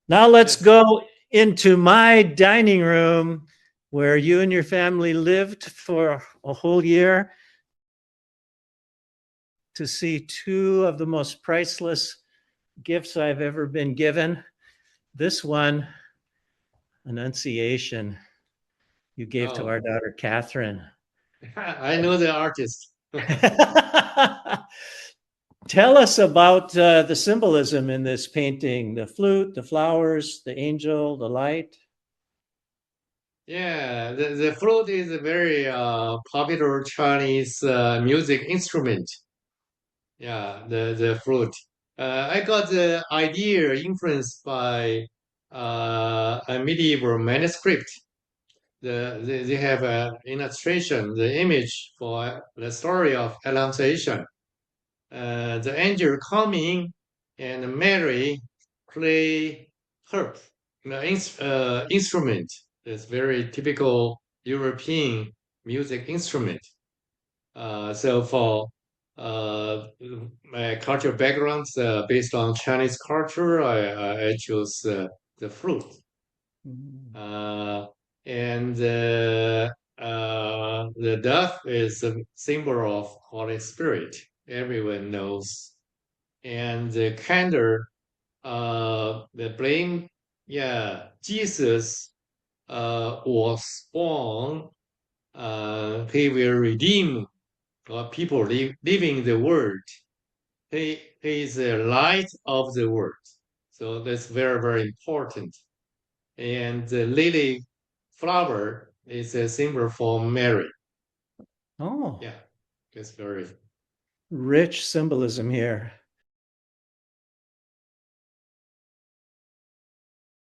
Now let's Yes. go into my dining room where you and your family lived for a whole year to see two of the most priceless gifts I've ever been given. This one, Annunciation, you gave to our Oh, daughter, Kathryn. I know the artist. Tell us about the symbolism in this painting, the flute, the flowers, the angel, the light. Yeah, the flute is a very popular Chinese music instrument. Yeah, the flute. I got the idea influenced by a medieval manuscript. They have an illustration, the image for the story of Annunciation. The angel coming and Mary play harp, instrument. It's very typical European music instrument. So for my cultural background, based on Chinese culture, I chose the flute. Mm. Uh, and the dove is a symbol of Holy Spirit. Everyone knows. And the candle, the blame, yeah, Jesus was born. He will redeem people living the world. He is the light of the world. So that's very, very important. And the lily flower is a symbol for Mary. Oh, Yeah, that's very. rich symbolism here.